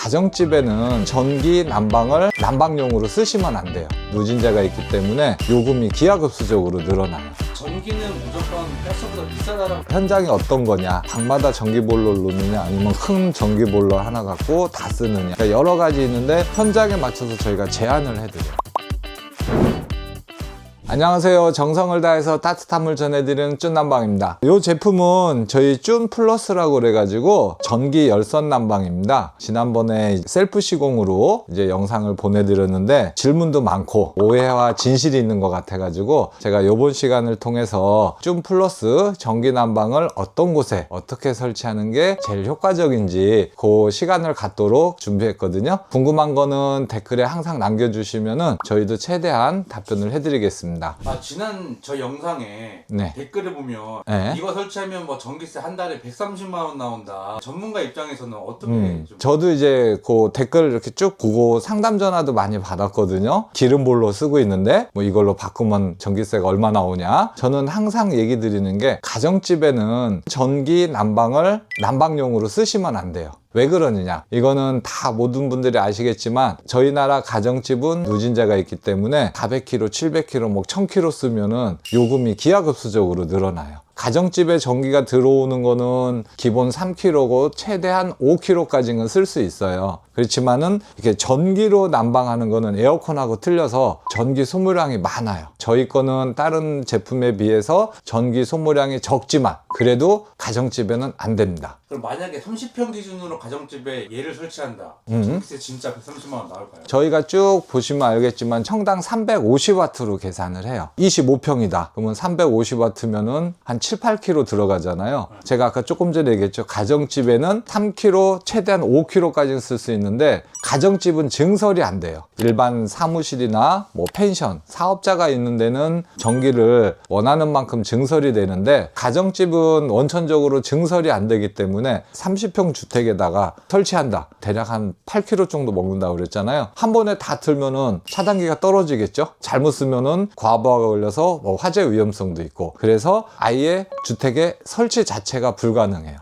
가정집에는 전기 난방을 난방용으로 쓰시면 안 돼요. 누진제가 있기 때문에 요금이 기하급수적으로 늘어나요. 전기는 무조건 가스보다 비싸다라고. 현장이 어떤 거냐, 방마다 전기보일러를 놓느냐 아니면 큰 전기보일러 하나 갖고 다 쓰느냐, 그러니까 여러 가지 있는데 현장에 맞춰서 저희가 제안을 해드려요. 안녕하세요. 정성을 다해서 따뜻함을 전해드리는 쭌난방입니다. 이 제품은 저희 쭌 플러스라고 그래가지고 전기 열선 난방입니다. 지난번에 셀프 시공으로 이제 영상을 보내드렸는데 질문도 많고 오해와 진실이 있는 것 같아가지고 제가 이번 시간을 통해서 쭌 플러스 전기 난방을 어떤 곳에 어떻게 설치하는 게 제일 효과적인지 그 시간을 갖도록 준비했거든요. 궁금한 거는 댓글에 항상 남겨주시면은 저희도 최대한 답변을 해드리겠습니다. 지난 저 영상에 네. 댓글을 보면 네. 이거 설치하면 뭐 전기세 한 달에 130만 원 나온다. 전문가 입장에서는 어떻게 좀 저도 이제 그 댓글을 이렇게 쭉 보고 상담 전화도 많이 받았거든요. 기름보일러 쓰고 있는데 뭐 이걸로 바꾸면 전기세가 얼마 나오냐. 저는 항상 얘기 드리는 게 가정집에는 전기 난방을 난방용으로 쓰시면 안 돼요. 왜 그러느냐, 이거는 다 모든 분들이 아시겠지만 저희 나라 가정집은 누진제가 있기 때문에 400kW, 700kW, 뭐 1000kW 쓰면은 요금이 기하급수적으로 늘어나요. 가정집에 전기가 들어오는 거는 기본 3kW고 최대한 5kW까지는 쓸 수 있어요. 그렇지만은 이렇게 전기로 난방하는 거는 에어컨하고 틀려서 전기 소모량이 많아요. 저희 거는 다른 제품에 비해서 전기 소모량이 적지만 그래도 가정집에는 안 됩니다. 그럼 만약에 30평 기준으로 가정집에 얘를 설치한다. 전기세 진짜 130만 원 나올까요? 저희가 쭉 보시면 알겠지만 청당 350W로 계산을 해요. 25평이다. 그러면 350W면은 한 7, 8kg 들어가잖아요. 제가 아까 조금 전에 얘기했죠. 가정집에는 3kg, 최대한 5kg까지 쓸 수 있는데 가정집은 증설이 안 돼요. 일반 사무실이나 뭐 펜션, 사업자가 있는 데는 전기를 원하는 만큼 증설이 되는데 가정집은 원천적으로 증설이 안 되기 때문에 30평 주택에다가 설치한다. 대략 한 8kg 정도 먹는다고 그랬잖아요. 한 번에 다 틀면은 차단기가 떨어지겠죠? 잘못 쓰면은 과부하가 걸려서 뭐 화재 위험성도 있고, 그래서 아예 주택의 설치 자체가 불가능해요.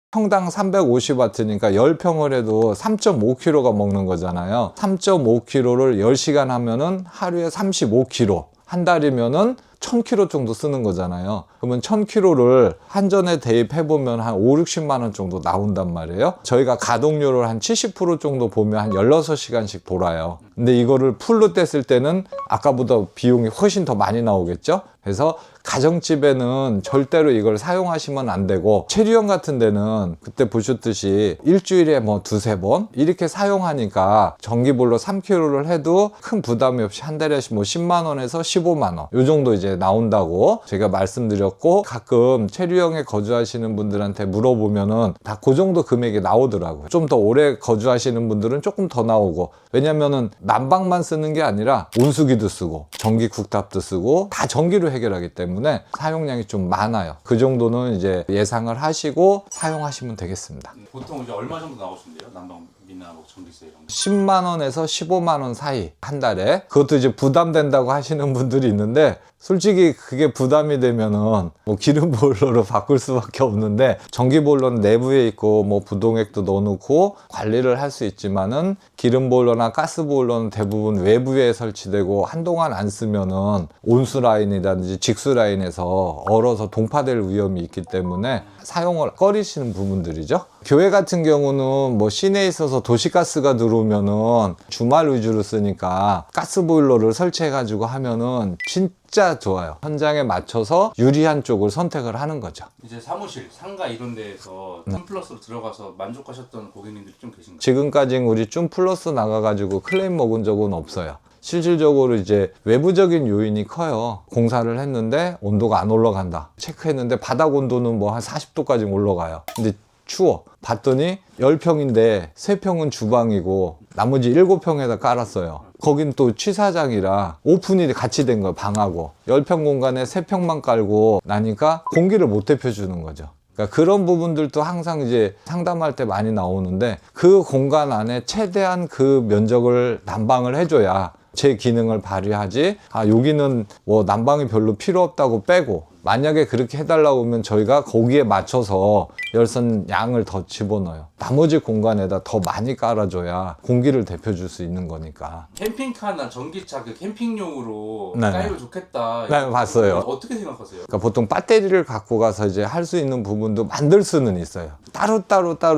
평당 350W니까 10평을 해도 3.5kg가 먹는 거잖아요. 3.5kg를 10시간 하면은 하루에 35kg. 한 달이면은 1000kg 정도 쓰는 거잖아요. 그러면 1000kg를 한전에 대입해보면 한 5, 60만 원 정도 나온단 말이에요. 저희가 가동률을 한 70% 정도 보면 한 16시간씩 돌아요. 근데 이거를 풀로 뗐을 때는 아까보다 비용이 훨씬 더 많이 나오겠죠? 그래서 가정집에는 절대로 이걸 사용하시면 안 되고, 체류형 같은 데는 그때 보셨듯이 일주일에 뭐 두세 번 이렇게 사용하니까 전기보일러 3kg를 해도 큰 부담이 없이 한 달에 뭐 10만 원에서 15만 원 요 정도 이제 나온다고 제가 말씀드렸고, 가끔 체류형에 거주하시는 분들한테 물어보면은 다 그 정도 금액이 나오더라고요. 좀 더 오래 거주하시는 분들은 조금 더 나오고, 왜냐면은 난방만 쓰는 게 아니라 온수기도 쓰고 전기 국탑도 쓰고 다 전기로 해결하기 때문에 사용량이 좀 많아요. 그 정도는 이제 예상을 하시고 사용하시면 되겠습니다. 보통 이제 얼마 정도 나오신대요? 난방비나 뭐 전기세 이런 거. 10만 원에서 15만 원 사이 한 달에. 그것도 이제 부담된다고 하시는 분들이 있는데, 솔직히 그게 부담이 되면은 뭐 기름 보일러로 바꿀 수밖에 없는데, 전기 보일러는 내부에 있고 뭐 부동액도 넣어놓고 관리를 할 수 있지만은 기름 보일러나 가스 보일러는 대부분 외부에 설치되고 한동안 안 쓰면은 온수 라인이라든지 직수 라인에서 얼어서 동파될 위험이 있기 때문에 사용을 꺼리시는 부분들이죠. 교회 같은 경우는 뭐 시내에 있어서 도시가스가 들어오면은 주말 위주로 쓰니까 가스 보일러를 설치해 가지고 하면은 진짜 좋아요. 현장에 맞춰서 유리한 쪽을 선택을 하는 거죠. 이제 사무실, 상가 이런 데에서 쭌 플러스로 들어가서 만족하셨던 고객님들이 좀 계신가요? 지금까지 우리 쭌 플러스 나가가지고 클레임 먹은 적은 없어요. 실질적으로 이제 외부적인 요인이 커요. 공사를 했는데 온도가 안 올라간다. 체크했는데 바닥 온도는 뭐 한 40도까지 올라가요. 근데 추워. 봤더니 10평인데 3평은 주방이고 나머지 7평에다 깔았어요. 거긴 또 취사장이라 오픈이 같이 된 거예요. 방하고 10평 공간에 3평만 깔고 나니까 공기를 못 데펴주는 거죠. 그러니까 그런 부분들도 항상 이제 상담할 때 많이 나오는데, 그 공간 안에 최대한 그 면적을 난방을 해줘야 제 기능을 발휘하지, 여기는 뭐 난방이 별로 필요 없다고 빼고 만약에 그렇게 해달라고 하면 저희가 거기에 맞춰서 열선 양을 더 집어넣어요. 나머지 공간에다 더 많이 깔아줘야 공기를 데펴줄 수 있는 거니까. 캠핑카나 전기차 그 캠핑용으로 네. 깔면 좋겠다. 네, 봤어요. 어떻게 생각하세요? 그러니까 보통 배터리를 갖고 가서 이제 할 수 있는 부분도 만들 수는 있어요. 따로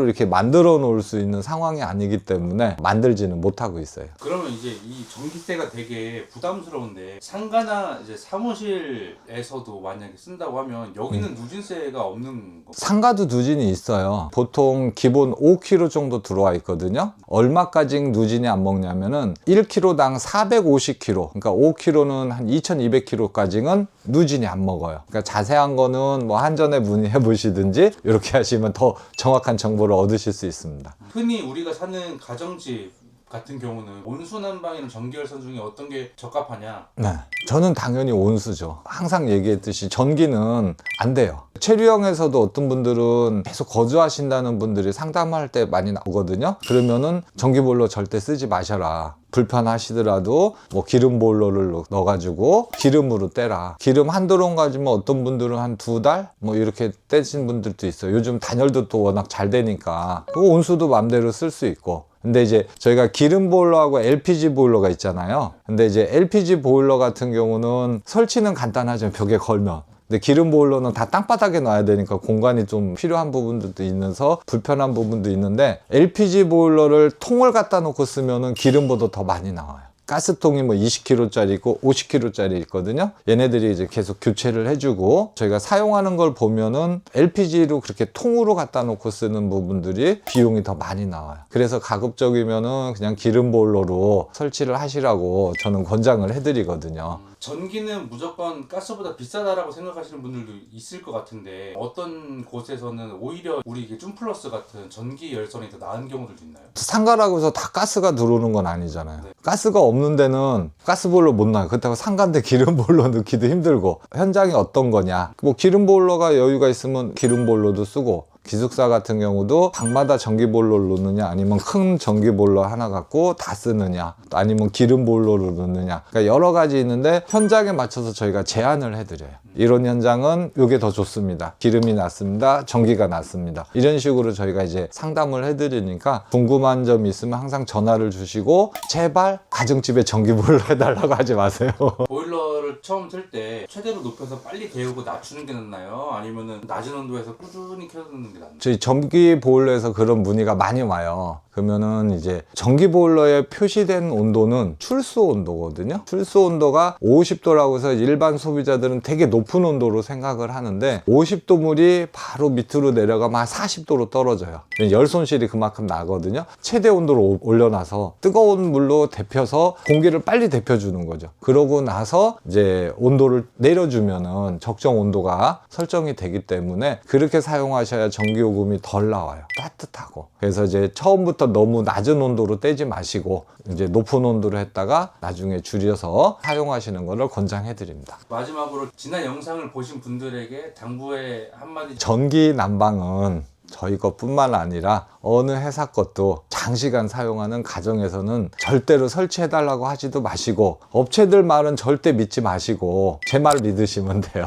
이렇게 만들어 놓을 수 있는 상황이 아니기 때문에 만들지는 못하고 있어요. 그러면 이제 이 전기세가 되게 부담스러운데 상가나 이제 사무실에서도 만약에 쓴다고 하면 여기는 누진세가 없는 거. 상가도 누진이 있어요. 보통 기본 5kg 정도 들어와 있거든요. 얼마까지 누진이 안 먹냐면은 1kg당 450kg, 그러니까 5kg는 한 2200kg까지는 누진이 안 먹어요. 그러니까 자세한 거는 뭐 한전에 문의해 보시든지 이렇게 하시면 더 정확한 정보를 얻으실 수 있습니다. 흔히 우리가 사는 가정집 같은 경우는 온수난방이랑 전기열선 중에 어떤 게 적합하냐? 네, 저는 당연히 온수죠. 항상 얘기했듯이 전기는 안 돼요. 체류형에서도 어떤 분들은 계속 거주하신다는 분들이 상담할 때 많이 나오거든요. 그러면은 전기보일러 절대 쓰지 마셔라. 불편하시더라도 뭐 기름 보일러를 넣어가지고 기름으로 떼라. 기름 한 드론 가지면 어떤 분들은 한 2달 뭐 이렇게 떼신 분들도 있어요. 요즘 단열도 또 워낙 잘 되니까 그 온수도 맘대로 쓸 수 있고. 근데 이제 저희가 기름 보일러하고 LPG 보일러가 있잖아요. 근데 이제 LPG 보일러 같은 경우는 설치는 간단하죠. 벽에 걸면. 근데 기름 보일러는 다 땅바닥에 놔야 되니까 공간이 좀 필요한 부분들도 있어서 불편한 부분도 있는데 LPG 보일러를 통을 갖다 놓고 쓰면은 기름보다 더 많이 나와요. 가스통이 뭐 20kg짜리 있고 50kg짜리 있거든요. 얘네들이 이제 계속 교체를 해주고 저희가 사용하는 걸 보면은 LPG로 그렇게 통으로 갖다 놓고 쓰는 부분들이 비용이 더 많이 나와요. 그래서 가급적이면은 그냥 기름 보일러로 설치를 하시라고 저는 권장을 해드리거든요. 전기는 무조건 가스보다 비싸다라고 생각하시는 분들도 있을 것 같은데 어떤 곳에서는 오히려 우리 이게 쭌플러스 같은 전기 열선이 더 나은 경우들도 있나요? 상가라고 해서 다 가스가 들어오는 건 아니잖아요. 네. 가스가 없는 데는 가스보일러 못 나요. 그렇다고 상가인데 기름보일러 넣기도 힘들고. 현장이 어떤 거냐, 뭐 기름보일러가 여유가 있으면 기름보일러도 쓰고, 기숙사 같은 경우도 방마다 전기보일러를 놓느냐 아니면 큰 전기보일러 하나 갖고 다 쓰느냐 아니면 기름보일러를 놓느냐, 그러니까 여러 가지 있는데 현장에 맞춰서 저희가 제안을 해드려요. 이런 현장은 이게 더 좋습니다. 기름이 낫습니다. 전기가 낫습니다. 이런 식으로 저희가 이제 상담을 해드리니까 궁금한 점이 있으면 항상 전화를 주시고 제발 가정집에 전기보일러 해달라고 하지 마세요. 보일러를 처음 틀 때 최대로 높여서 빨리 데우고 낮추는 게 낫나요? 아니면은 낮은 온도에서 꾸준히 켜놓는 게 낫나요? 저희 전기 보일러에서 그런 문의가 많이 와요. 그러면은 이제 전기 보일러에 표시된 온도는 출수 온도거든요. 출수 온도가 50도라고 해서 일반 소비자들은 되게 높은 온도로 생각을 하는데 50도 물이 바로 밑으로 내려가면 한 40도로 떨어져요. 열 손실이 그만큼 나거든요. 최대 온도로 올려놔서 뜨거운 물로 데펴서 공기를 빨리 데펴주는 거죠. 그러고 나서 이제 온도를 내려주면은 적정 온도가 설정이 되기 때문에 그렇게 사용하셔야 전기요금이 덜 나와요. 따뜻하고. 그래서 이제 처음부터 너무 낮은 온도로 떼지 마시고 이제 높은 온도로 했다가 나중에 줄여서 사용하시는 것을 권장해 드립니다. 마지막으로 지난 영상을 보신 분들에게 당부의 한마디. 전기 난방은 저희 것뿐만 아니라 어느 회사 것도 장시간 사용하는 가정에서는 절대로 설치해달라고 하지도 마시고, 업체들 말은 절대 믿지 마시고 제 말 믿으시면 돼요.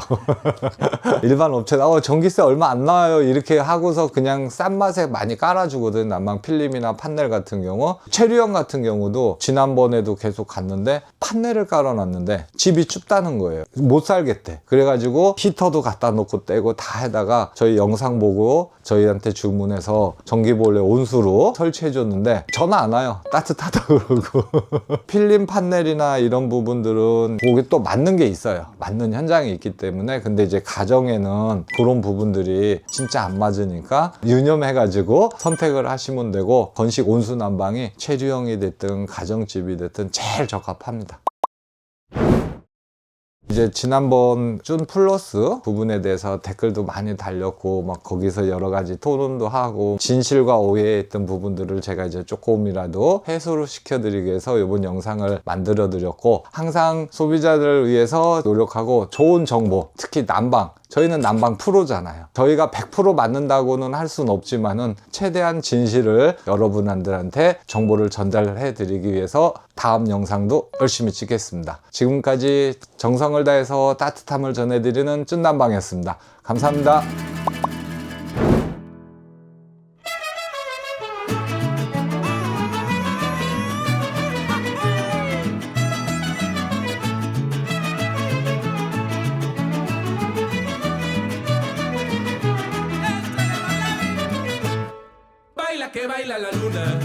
일반 업체는 전기세 얼마 안 나와요 이렇게 하고서 그냥 싼 맛에 많이 깔아주거든. 난방 필름이나 판넬 같은 경우. 체류형 같은 경우도 지난번에도 계속 갔는데 판넬을 깔아놨는데 집이 춥다는 거예요. 못 살겠대. 그래가지고 히터도 갖다 놓고 떼고 다 해다가 저희 영상 보고 저희한테 주문해서 전기보일러 온수로 설치해줬는데 전화 안 와요. 따뜻하다 그러고. 필름 판넬이나 이런 부분들은 거기 또 맞는 게 있어요. 맞는 현장이 있기 때문에. 근데 이제 가정에는 그런 부분들이 진짜 안 맞으니까 유념해가지고 선택을 하시면 되고, 건식 온수 난방이 체류형이 됐든 가정집이 됐든 제일 적합합니다. 이제 지난번 쭌플러스 부분에 대해서 댓글도 많이 달렸고 막 거기서 여러 가지 토론도 하고 진실과 오해했던 부분들을 제가 이제 조금이라도 해소를 시켜드리기 위해서 이번 영상을 만들어 드렸고, 항상 소비자들을 위해서 노력하고 좋은 정보, 특히 난방, 저희는 난방 프로잖아요. 저희가 100% 맞는다고는 할 수는 없지만은 최대한 진실을 여러분들한테 정보를 전달해 드리기 위해서 다음 영상도 열심히 찍겠습니다. 지금까지 정성을 다해서 따뜻함을 전해드리는 쭌난방이었습니다. 감사합니다. Baila que baila la luna.